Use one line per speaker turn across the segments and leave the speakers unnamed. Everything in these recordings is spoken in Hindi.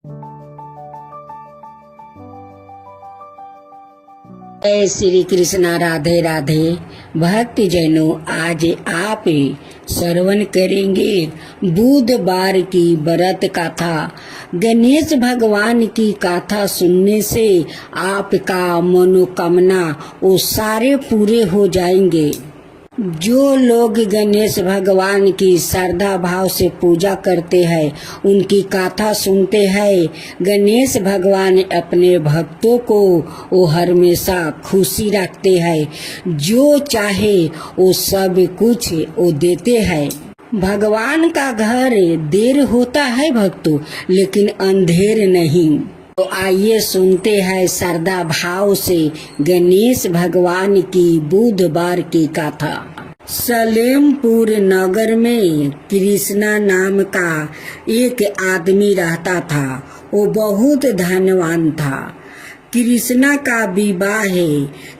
जय श्री कृष्णा। राधे राधे। भक्ति जनों, आज आप श्रवण करेंगे बुधवार की व्रत कथा। गणेश भगवान की कथा सुनने से आपका मनोकामना वो सारे पूरे हो जाएंगे। जो लोग गणेश भगवान की श्रद्धा भाव से पूजा करते हैं, उनकी कथा सुनते हैं, गणेश भगवान अपने भक्तों को वो हमेशा खुशी रखते हैं। जो चाहे वो सब कुछ वो देते हैं। भगवान का घर देर होता है भक्तों, लेकिन अंधेर नहीं। तो आइए सुनते हैं श्रद्धा भाव से गणेश भगवान की बुधवार की कथा। सलेमपुर नगर में कृष्णा नाम का एक आदमी रहता था। वो बहुत धनवान था। कृष्णा का विवाह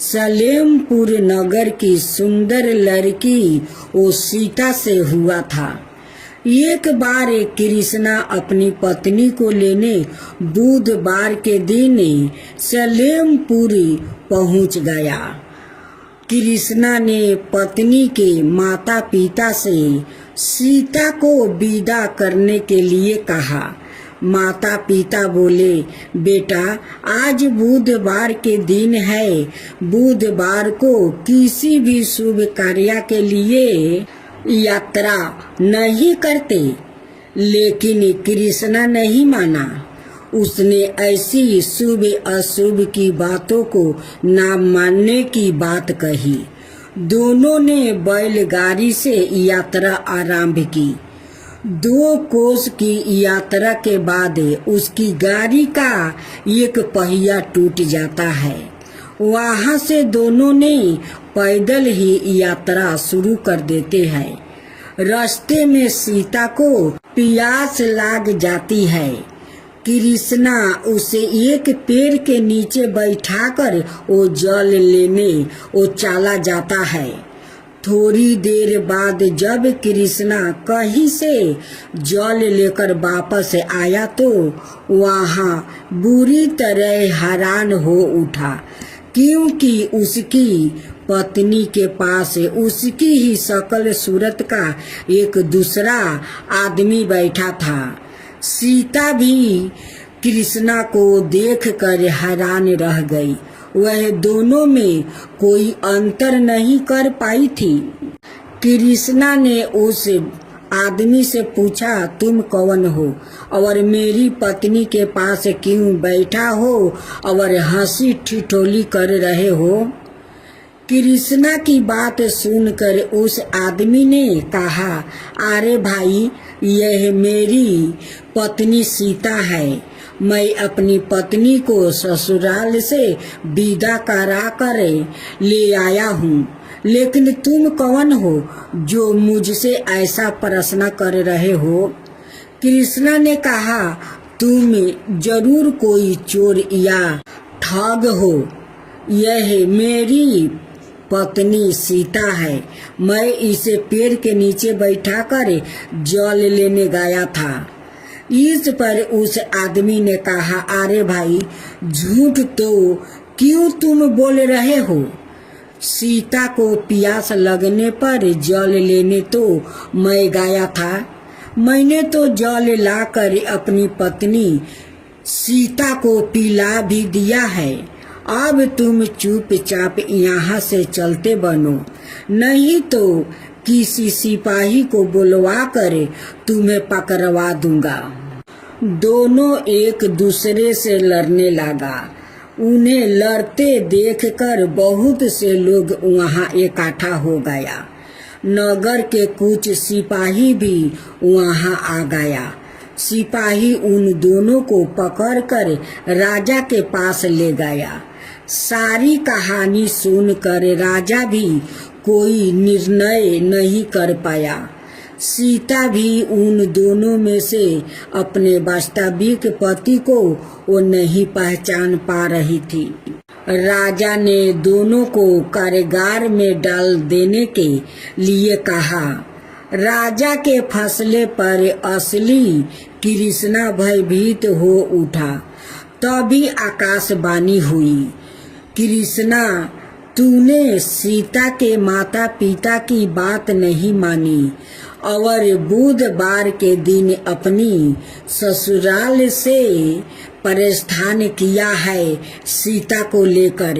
सलेमपुर नगर की सुंदर लड़की वो सीता से हुआ था। एक बार कृष्णा अपनी पत्नी को लेने बुधवार के दिन सलेमपुर पहुंच गया। कृष्णा ने पत्नी के माता पिता से सीता को विदा करने के लिए कहा। माता पिता बोले, बेटा आज बुधवार के दिन है। बुधवार को किसी भी शुभ कार्य के लिए यात्रा नहीं करते। लेकिन कृष्णा नहीं माना। उसने ऐसी शुभ अशुभ की बातों को ना मानने की बात कही। दोनों ने बैलगाड़ी से यात्रा आरंभ की। 2 कोस की यात्रा के बाद उसकी गाड़ी का एक पहिया टूट जाता है। वहां से दोनों ने पैदल ही यात्रा शुरू कर देते हैं। रास्ते में सीता को प्यास लग जाती है। कृष्णा उसे एक पेड़ के नीचे बैठाकर वो जल लेने वो चला जाता है। थोड़ी देर बाद जब कृष्णा कहीं से जल लेकर वापस आया तो वहाँ बुरी तरह हैरान हो उठा, क्योंकि उसकी पत्नी के पास उसकी ही शकल सूरत का एक दूसरा आदमी बैठा था। सीता भी कृष्णा को देखकर हैरान रह गई। वह दोनों में कोई अंतर नहीं कर पाई थी। कृष्णा ने उस आदमी से पूछा, तुम कौन हो और मेरी पत्नी के पास क्यों बैठा हो और हंसी ठिठोली कर रहे हो? कृष्णा की बात सुनकर उस आदमी ने कहा, अरे भाई, यह मेरी पत्नी सीता है। मैं अपनी पत्नी को ससुराल से विदा करा कर ले आया हूँ। लेकिन तुम कौन हो जो मुझसे ऐसा प्रश्न कर रहे हो? कृष्णा ने कहा, तुम जरूर कोई चोर या ठग हो। यह मेरी पत्नी सीता है। मैं इसे पेड़ के नीचे बैठाकर जल लेने गया था। इस पर उस आदमी ने कहा, अरे भाई, झूठ तो क्यों तुम बोल रहे हो? सीता को प्यास लगने पर जल लेने तो मैं गया था। मैंने तो जल लाकर अपनी पत्नी सीता को पिला भी दिया है। अब तुम चुपचाप यहाँ से चलते बनो, नहीं तो किसी सिपाही को बुलवा कर तुम्हें पकड़वा दूंगा। दोनों एक दूसरे से लड़ने लगा। उन्हें लड़ते देखकर बहुत से लोग वहाँ इकट्ठा हो गया। नगर के कुछ सिपाही भी वहाँ आ गया। सिपाही उन दोनों को पकड़कर राजा के पास ले गया। सारी कहानी सुनकर राजा भी कोई निर्णय नहीं कर पाया। सीता भी उन दोनों में से अपने वास्तविक पति को वो नहीं पहचान पा रही थी। राजा ने दोनों को कारागार में डाल देने के लिए कहा। राजा के फैसले पर असली कृष्णा भयभीत हो उठा। तभी आकाशवाणी हुई, कृष्णा, तूने सीता के माता पिता की बात नहीं मानी और बुधवार के दिन अपनी ससुराल से प्रस्थान किया है सीता को लेकर।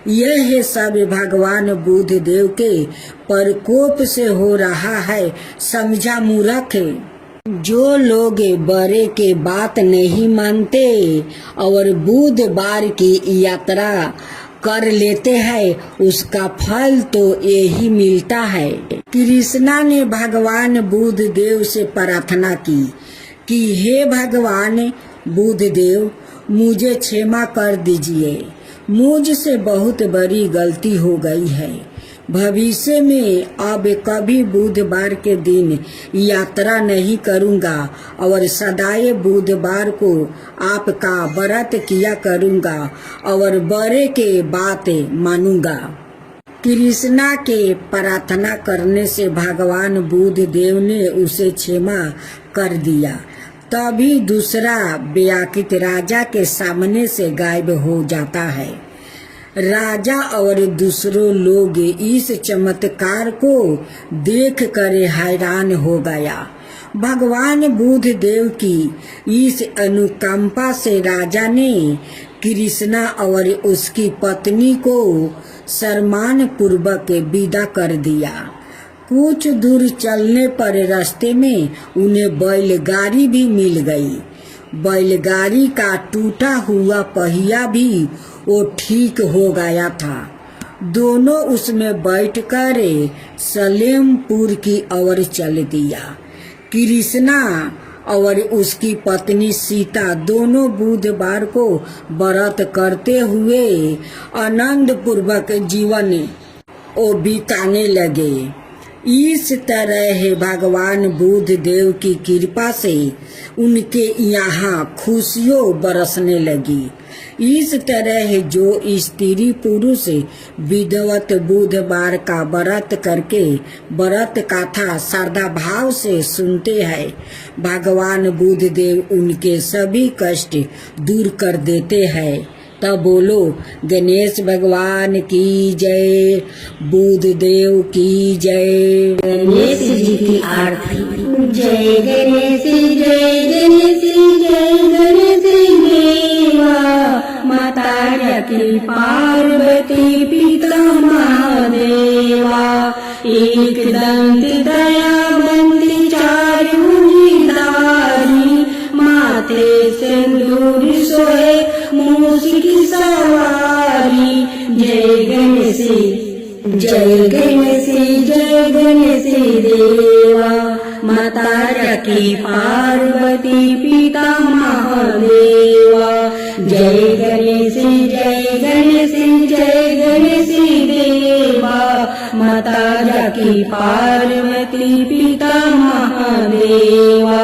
यह सब भगवान बुद्ध देव के प्रकोप से हो रहा है, समझा मूर्ख। जो लोग बड़े के बात नहीं मानते और बुधवार की यात्रा कर लेते हैं, उसका फल तो यही मिलता है। कृष्णा ने भगवान बुद्ध देव से प्रार्थना की कि हे भगवान बुद्ध देव, मुझे क्षमा कर दीजिए, मुझसे बहुत बड़ी गलती हो गई है। भविष्य में अब कभी बुधवार के दिन यात्रा नहीं करूंगा और सदाए बुधवार को आपका व्रत किया करूंगा और बड़े के बात मानूंगा। कृष्णा के प्रार्थना करने से भगवान बुद्ध देव ने उसे क्षमा कर दिया। तभी दूसरा व्याकुल राजा के सामने से गायब हो जाता है। राजा और दूसरों लोग इस चमत्कार को देख कर हैरान हो गया। भगवान बुद्ध देव की इस अनुकंपा से राजा ने कृष्णा और उसकी पत्नी को सम्मान पूर्वक विदा कर दिया। कुछ दूर चलने पर रास्ते में उन्हें बैलगाड़ी भी मिल गई। बैलगाड़ी का टूटा हुआ पहिया भी वो ठीक हो गया था। दोनों उसमें बैठकर सलेमपुर की ओर चल दिया। कृष्णा और उसकी पत्नी सीता दोनों बुधवार को व्रत करते हुए आनंद पूर्वक जीवन वो बिताने लगे। इस तरह भगवान बुद्ध देव की कृपा से उनके यहाँ खुशियों बरसने लगी। इस तरह जो स्त्री पुरुष विधवत बुधवार का व्रत करके व्रत कथा श्रद्धा भाव से सुनते हैं, भगवान बुद्ध देव उनके सभी कष्ट दूर कर देते हैं। तब बोलो गणेश भगवान की जय, बुद्ध देव की जय।
गणेश जी की आरती। जय गणेश जय गणेश जय गणेश देवा, माता की पार्वती पिता महादेवा, एक दंत दयावंती चारु धारी, माथे सिंदूर सोए मूस की सवारी। जय गणेश जय गणेश जय गणेश देवा, माता की पार्वती पिता महादेवा। जय गणेश जय गणेश जय गणेश देवा, माता की पार्वती पिता महादेवा,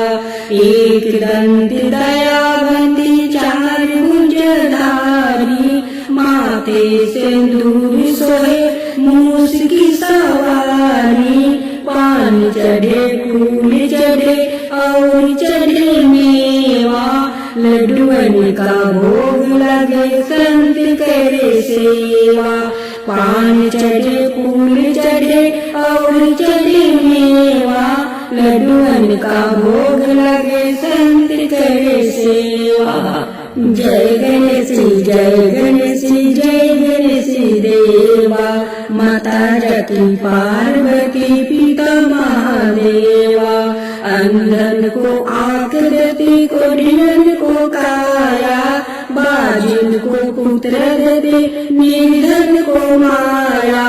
एक दंत दयावंती चार भुजधारी, माथे सिंदूर सोहे मूस की सवारी। पान चढ़े फूल चढ़े और चढ़े मेवा, लड्डुअन का भोग लगे संत करे सेवा। पान चढ़े फूल चढ़े और चढ़े मेवा, लड्डुअन का भोग लगे संत करे सेवा। जय गणेश जय गणेश जय गणेश देवा, माता की पार्वती पिता महादेवा। अंधन को आंख देती को ढिंढन को काया, बाजिन को पुत्र देते निर्धन को माया।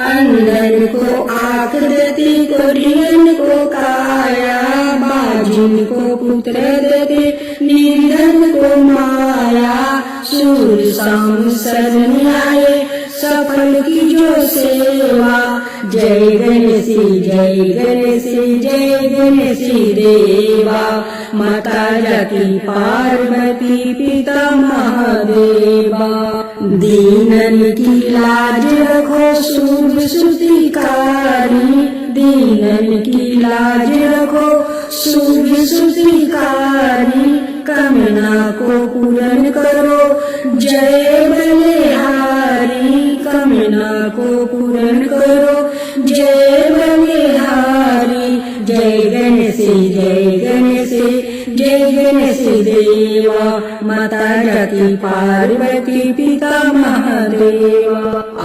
अंधन को आंख देती को ढिंढन को काया, बाजिन को पुत्र देते निर्धन को माया। सूर शाम शरण आए सफल की जो सेवा। जय गणेशी जय गणेशी जय गणेशी देवा। माता जाकी पार्वती पिता महादेवा। दीनन की लाज रखो शुभ श्रुतिकारी। दीनन की लाज रखो शुभ श्रुतिकारी। कामना को पूर्ण करो जय बलिहारी। कामना को पूर्ण करो जय बलिहारी। जय गणेशी जय गणेशी जय गणेशी देवा। माता जाकी पार्वती पिता महादेवा।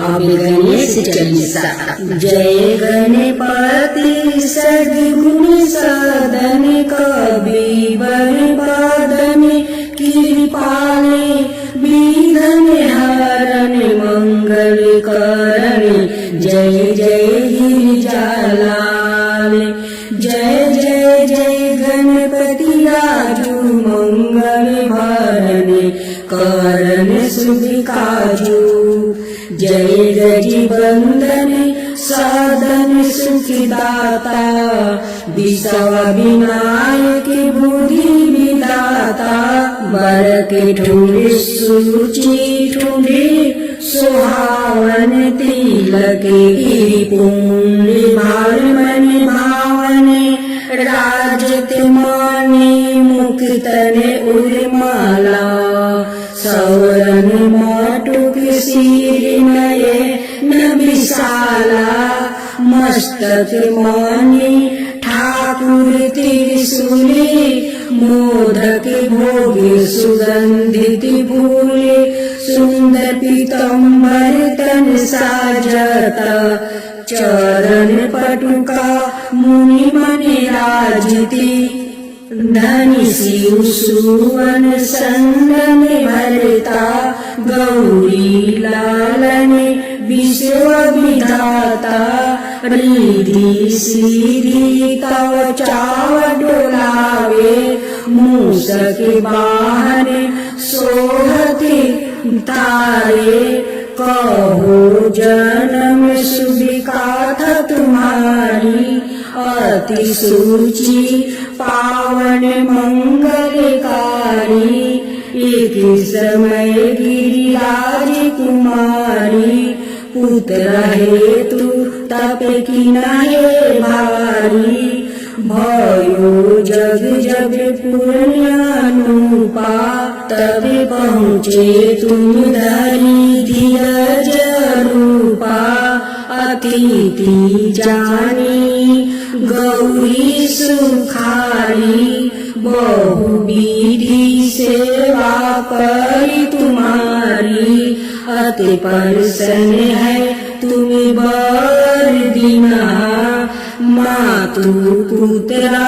अब गणेश चालीसा।
जय गणपति सद्गुण सदन कवि बरपादन कृपाले विघ्न हरण मंगल करण। जय जय गिरिजालाल। जय जय जय गणपति राजू मंगल भरण करण शुभ काजू। जय गजी बंदन साधन सुखदाता। विश्व विनायक बुद्धि विदाता। बर के ठुंडी सुचि ठुंडी सुहावन तिलक की पुण्य भार मन भावने। राजत माने मुक्तने उर्माला। सौरन माटुक सिर नये न विशाला। मस्तक माने ठाकुर त्रिशूले। मोदक भोगे सुगंधित फूले। सुंदर पीतम्बर तन साजता। चरण पटुका मुनि मने राजती। धनी शिव सुवन संगम भरता। गौरी लालन विश्व विधाता। रिधि सिद्धि तव चाव डोलावे। मूसक वाहन सोहते तारे। कहो जन्म शुभ गाथा तुम्हारी। अति सूची पावन मंगलकारी। एक समय गिरिराज कुमारी। पुत्र हेतु तप की नहे भारी। भयो जग जग पुण्यानुपा। तब पहुँचे तुम धरी धीरज रूपा। अतिथि जानी गौरी सुखारी। बहु विधि सेवा करी तुम्हारी। अति प्रसन्न है तुम बर दीना। मातु पुत्रा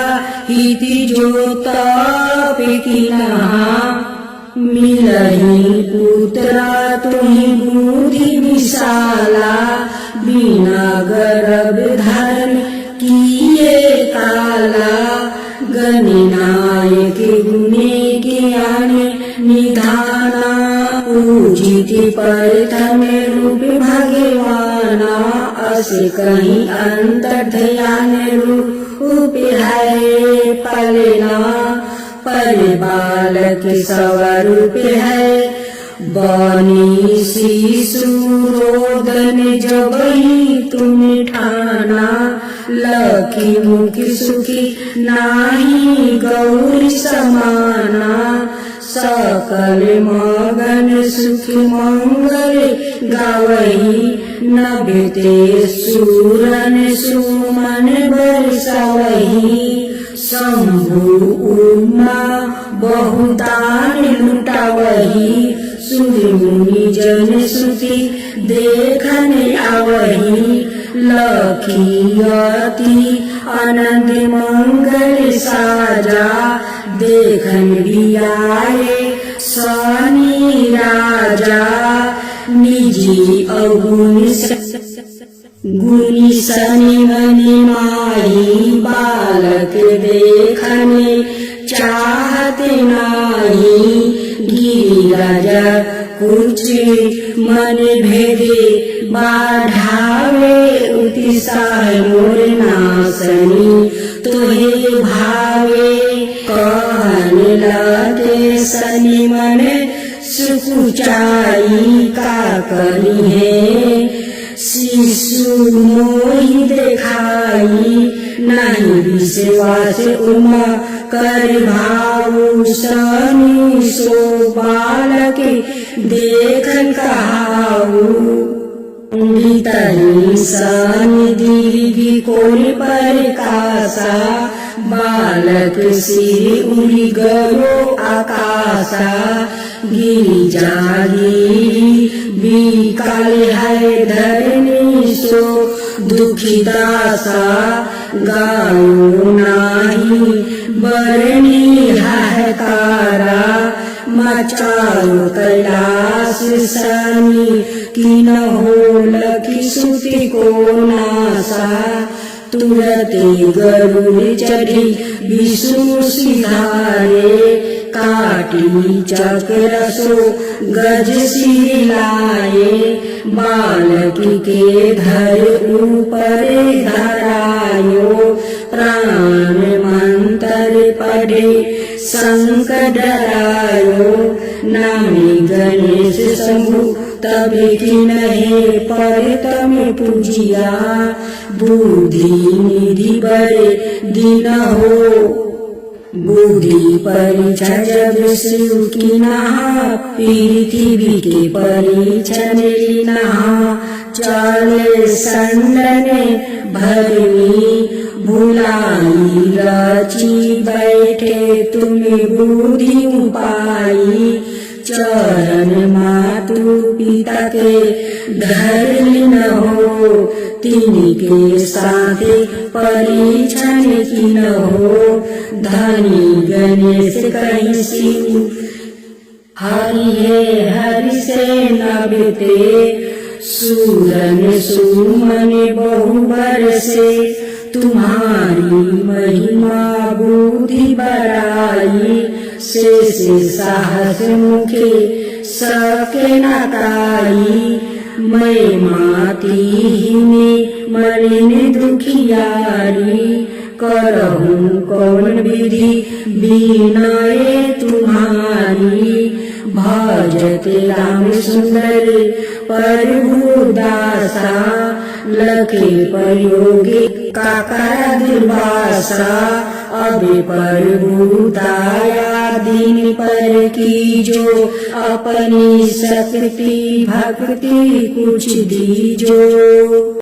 हिति जो तप कीना। मिलही पुत्रा तुम्हि बुद्धि विशाला। बिना गर्भ धारण किए काला। गणनायक गुणे ज्ञान निधाना। पूजित प्रथम रूप भगवाना। अस कहीं अंतर ध्यान रूप है पलना। पर बालक स्वरूप है बनी शिशु रोदन। जब ही तुम ठाना। लखी मुखी सुखी नाही गौरी समाना। सकल मगन सुखी मंगल गावही। नभते सूरन सुमन बरसवही। शंभु उमा बहुतान लुटावही। सुर मुनि जन सुति देखन आवही। लखी अति आनंद मंगल साजा। देखन भी आए स्वामी राजा। निजी अवगुण गुणी सनि मनि माही। बालक देखने चाहते नाही। गिरिराज कुछ मन भेदे बाढ़ावे उत्साह मोर नासनी तोहे भावे कहन लगे सनी मन सुकुचाई का करी है शिशु मोहि देखाई नहीं विश्वास उमा कर भाऊ सनी सो बालक देख कहाऊ तनी सनिधि कोल पर कासा बालक सिर उड़ी गयो आकाशा गिरी जागी बिकाल है धरनी सो दुखी दासा गायो नाही बरनी हाहाकारा मचाओ कैलाश सनी की न हो लखी सुति को नासा तुरते गरुड़ चढ़ी विष्णु सिधारे काटी चक्र सो गज सिर लाए बालकी के धर ऊपर धरायो प्राण मंत्र पढ़े संकट डरायो नामी गणेश शंभु तब की नहीं पर तम पूजिया बुद्धि निधि बड़े दिन हो बुद्धि परीक्षा जब शिव की नहा पृथ्वी के परीक्षा मेरी नहा चले संडने भरनी भुलाई रची बैठे तुम्हें बुद्धि उपाई चरण मातु पिता के धर्म न हो तिनके साथ परीक्षण की न हो धनी गणेश कहीं शिव हरि है हरि से नबते सूरन सुमन बहुबर से तुम्हारी महिमा बुद्धि बड़ाई से साहस मुखे सके न ताई मैं माती ही में मलिन दुखियारी करहूँ कौन विधि बिनय तुम्हारी भजते राम सुंदर प्रभु दासा लखे प्रयोगे काका दुर्वासा अबे प्रभु दाया दिन पर की जो अपनी शक्ति भक्ति कुछ दीजो।